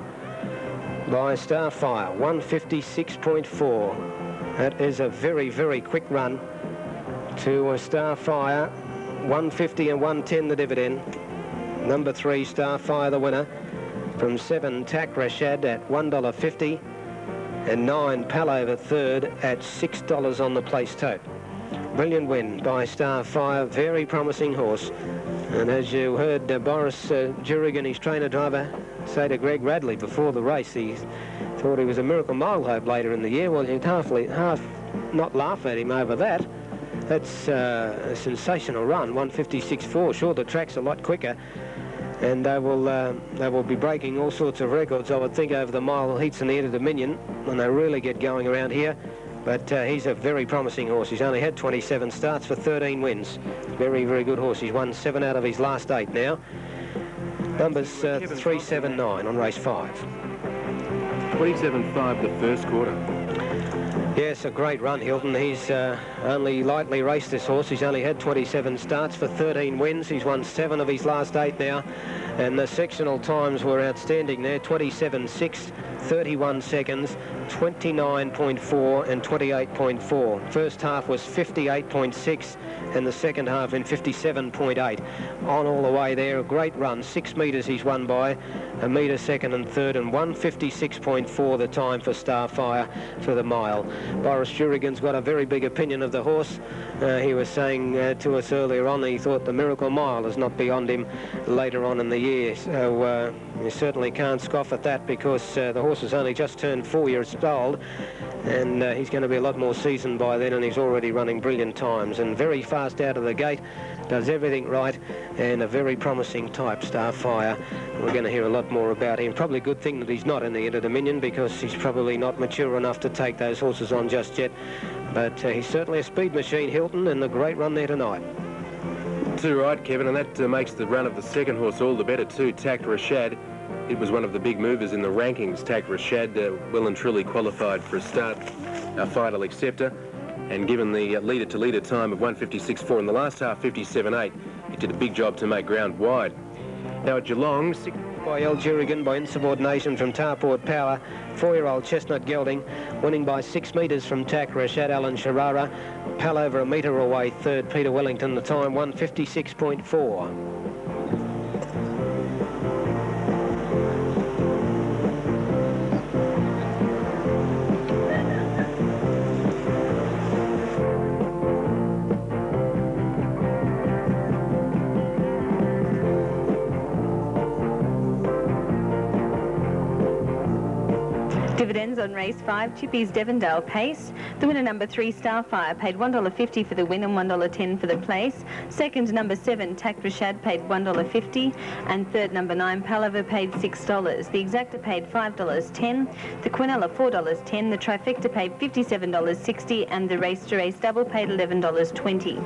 by Starfire, 156.4. That is a very, very quick run to a Starfire. 150 and 110 the dividend. Number 3, Starfire the winner. From 7, Tack Rashad at $1.50. And 9, Palover third at $6 on the place tote. Brilliant win by Starfire, very promising horse. And as you heard Boris Jurigan, his trainer-driver, say to Greg Radley before the race, he thought he was a Miracle Mile Hope later in the year. Well, you'd half not laugh at him over that. That's a sensational run, 156.4. Sure, the track's a lot quicker, and they will be breaking all sorts of records, I would think, over the mile heats in the Inter-Dominion when they really get going around here. But he's a very promising horse. He's only had 27 starts for 13 wins. Very, very good horse. He's won 7 out of his last 8 now. Numbers 3, 7, 9 on race 5. 27.5 the first quarter. Yes, a great run, Hilton. He's only lightly raced this horse. He's only had 27 starts for 13 wins. He's won 7 of his last 8 now. And the sectional times were outstanding there. 27.6, 31 seconds, 29.4 and 28.4. First half was 58.6 and the second half in 57.8. On all the way there, a great run. 6 metres he's won by, a metre second and third, and 156.4 the time for Starfire for the mile. Boris Jurigan's got a very big opinion of the horse. He was saying to us earlier on he thought the Miracle Mile is not beyond him later on in the year. So you certainly can't scoff at that, because the horse has only just turned 4 years old, and he's going to be a lot more seasoned by then, and he's already running brilliant times and very fast out of the gate, does everything right, and a very promising type, Starfire. We're going to hear a lot more about him. Probably a good thing that he's not in the Inter-Dominion, because he's probably not mature enough to take those horses on just yet, but he's certainly a speed machine, Hilton, and a great run there tonight. Too right, Kevin, and that makes the run of the second horse all the better too, Tack Rashad. It was one of the big movers in the rankings. Tack Rashad well and truly qualified for a start, a Final Acceptor, and given the leader-to-leader time of 156.4 in the last half, 57.8, it did a big job to make ground wide. Now at Geelong, by L. Jurigan by insubordination from Tarport Power, 4-year-old Chestnut Gelding, winning by 6 metres from Tack Rashad, Alan Sharara. Palover a metre away third, Peter Wellington, the time 156.4. Dividends on race 5, Chippy's Devondale Pace. The winner, number 3, Starfire, paid $1.50 for the win and $1.10 for the place. Second, number 7, Tack Rashad, paid $1.50. And third, number 9, Palover, paid $6. The Exacta paid $5.10. The Quinella, $4.10. The Trifecta paid $57.60. And the Race to Race Double paid $11.20.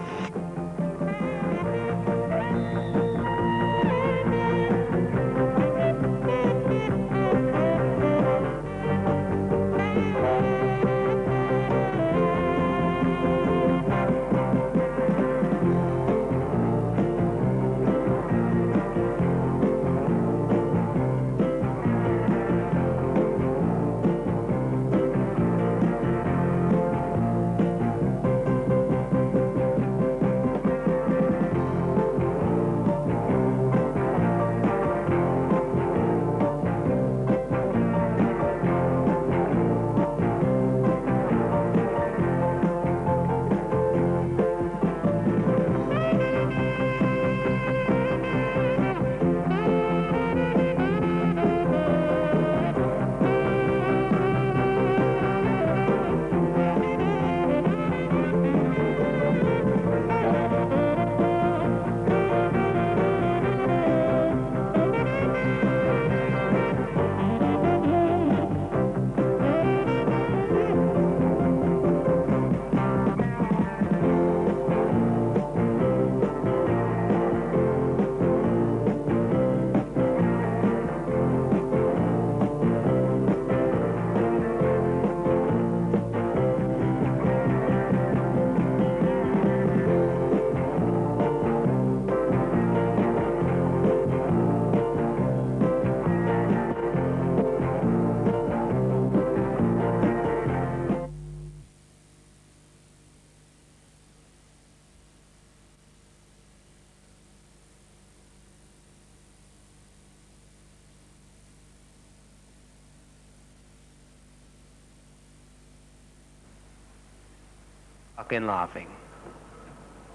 Lucky Laughing.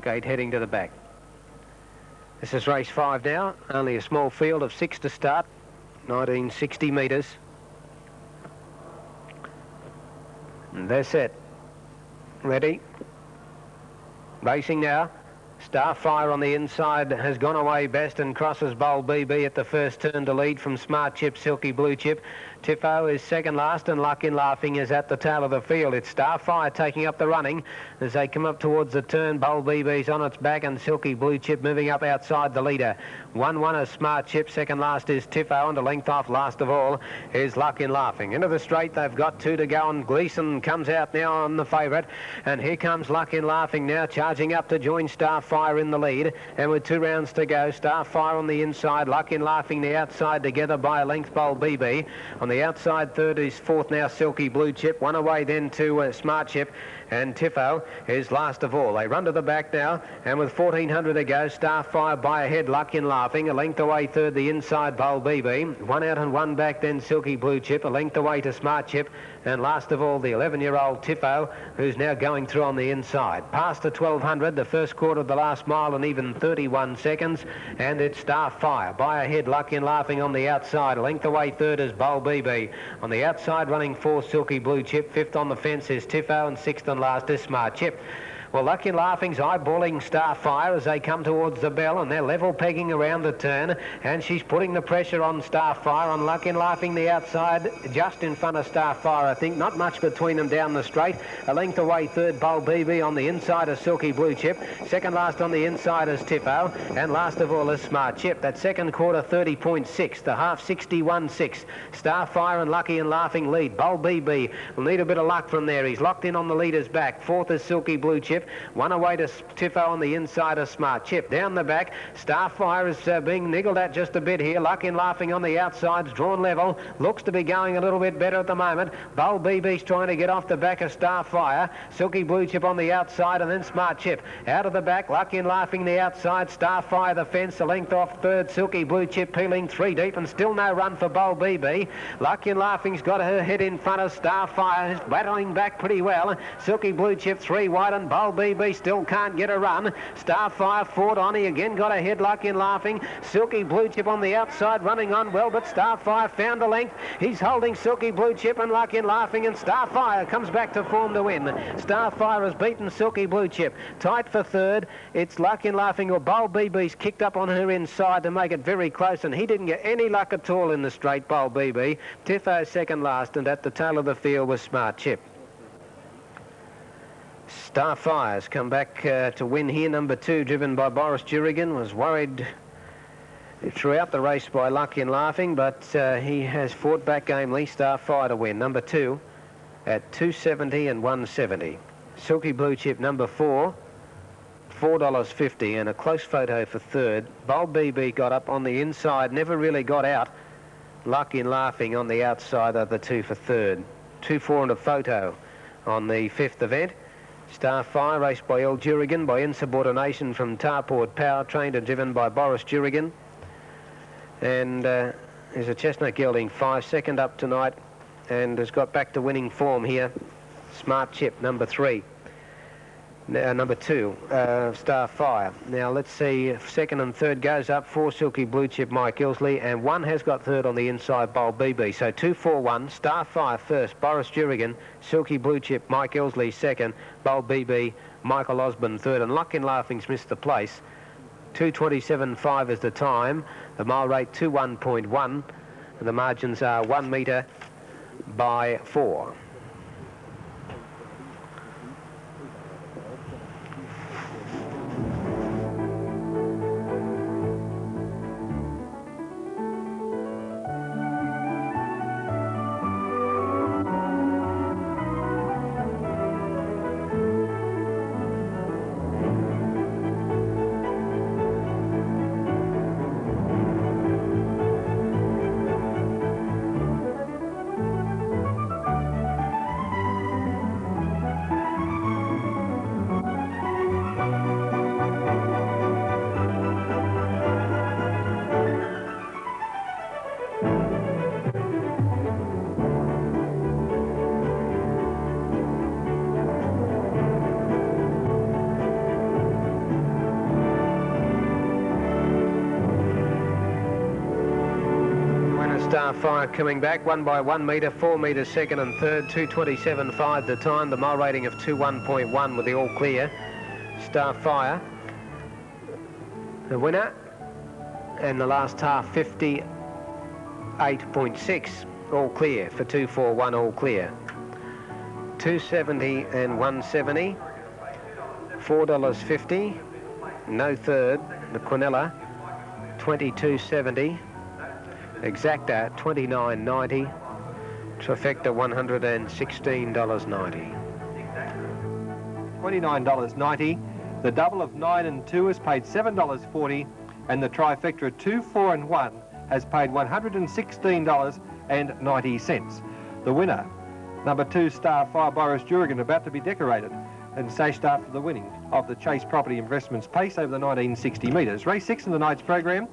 Gate heading to the back. This is race 5 now. Only a small field of 6 to start. 1960 metres. And they're set. Ready. Racing now. Starfire on the inside has gone away best and crosses Bowl BB at the first turn to lead from Smart Chip, Silky Blue Chip. Tiffo is second last and Lucky Laughing is at the tail of the field. It's Starfire taking up the running as they come up towards the turn. Bowl BB's on its back and Silky Blue Chip moving up outside the leader. 1-1 is Smart Chip, second last is Tiffo, and a length off last of all is Lucky Laughing. Into the straight, they've got 2 to go and Gleeson comes out now on the favourite, and here comes Lucky Laughing now charging up to join Starfire in the lead, and with 2 rounds to go, Starfire on the inside, Lucky Laughing the outside together by a length. Bowl BB on the outside. Third is fourth now Silky Blue Chip, 1 away then to Smart Chip, and Tiffo is last of all. They run to the back now, and with 1400 to go, Starfire by ahead, Lucky Laughing, a length away third the inside Bowl BB, 1 out and 1 back then Silky Blue Chip, a length away to Smart Chip, and last of all the 11-year-old Tiffo, who's now going through on the inside. Past the 1200, the first quarter of the last mile and even 31 seconds, and it's Starfire by ahead, Lucky Laughing on the outside, a length away third is Bowl BB. On the outside running 4 Silky Blue Chip, 5th on the fence is Tiffo, and 6th and last is Smart Chip. Well, Lucky Laughing's eyeballing Starfire as they come towards the bell, and they're level pegging around the turn, and she's putting the pressure on Starfire. On Lucky Laughing the outside, just in front of Starfire, I think. Not much between them down the straight. A length away third, Bowl BB. On the inside is Silky Blue Chip. Second last on the inside is Tiffo, and last of all is Smart Chip. That second quarter 30.6, the half 61.6. Starfire and Lucky and Laughing lead. Bowl BB will need a bit of luck from there. He's locked in on the leader's back. Fourth is Silky Blue Chip. 1 away to Tiffo on the inside of Smart Chip. Down the back, Starfire is being niggled at just a bit here. Lucky and Laughing on the outsides, drawn level. Looks to be going a little bit better at the moment. Bowl BB's trying to get off the back of Starfire. Silky Blue Chip on the outside, and then Smart Chip. Out of the back, Lucky and Laughing the outside. Starfire the fence, a length off third. Silky Blue Chip peeling 3 deep, and still no run for Bowl BB. Lucky and Laughing's got her head in front of Starfire, battling back pretty well. Silky Blue Chip 3 wide, and Bowl BB still can't get a run. Starfire fought on. He again got a head, Lucky and Laughing. Silky Blue Chip on the outside running on well, but Starfire found a length. He's holding Silky Blue Chip and Lucky and Laughing, and Starfire comes back to form to win. Starfire has beaten Silky Blue Chip. Tight for third. It's Lucky and Laughing, or Bowl BB's kicked up on her inside to make it very close, and he didn't get any luck at all in the straight, Bowl BB. Tiffo second last, and at the tail of the field was Smart Chip. Starfire's come back to win here. Number 2, driven by Boris Jurigan, was worried throughout the race by Lucky and Laughing, but he has fought back gamely. Starfire to win. Number 2 at 270 and 170. Silky Blue Chip, number 4, $4.50, and a close photo for third. Bowl BB got up on the inside, never really got out. Lucky and Laughing on the outside are the 2 for third. 2-4 and a photo on the 5th event. Starfire, raced by L. Jurigan by insubordination from Tarport Power, trained and driven by Boris Jurigan. And is a Chestnut Gelding 5, second up tonight, and has got back to winning form here. Smart Chip, number 3. Number 2, Starfire. Now let's see if second and third goes up. 4 Silky Blue Chip, Mike Ilsley, and 1 has got third on the inside, Bowl BB. So 2-4-1, Starfire first, Boris Jurigan, Silky Blue Chip, Mike Ilsley second, Bowl BB, Michael Osborne third, and Lucky and Laughing's missed the place. 2:27.5 is the time, the mile rate 2:1.1, and the margins are 1 metre by 4. Starfire coming back, 1 by 1 metre, 4 metres second and third, 2:27.5 the time, the mile rating of 2:1.1 with the all clear. Starfire, the winner, and the last half 58.6, all clear for 2:41 all clear. 270 and 170, $4.50, no third, the Quinella, 22.70. Exacta, $29.90. Trifecta, $116.90. $29.90. The double of 9 and 2 has paid $7.40, and the trifecta of 2, 4 and 1 has paid $116.90. The winner, number 2 Starfire Boris Jurgen, about to be decorated and sashed after the winning of the Chase Property Investments pace over the 1960 metres. Race 6 in the night's program.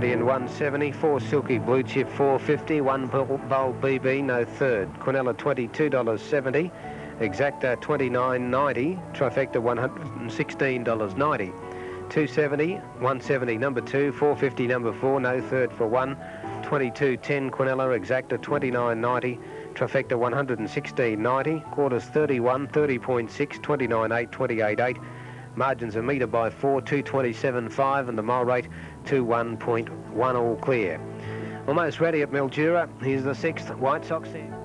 And 170, 4 Silky Blue Chip 450, 1 Bold BB, no third. Quinella $22.70, Exacta $29.90, Trifecta $116.90. 270, 170 number 2, 450 number 4, no third for 1. 22.10 Quinella, Exacta $29.90, Trifecta $116.90. Quarters 31, 30.6, 29.8, 28.8. Margins a metre by 4, 2:27.5, and the mile rate 2:1.1 all clear. Almost ready at Mildura. Here's the 6th White Sox there.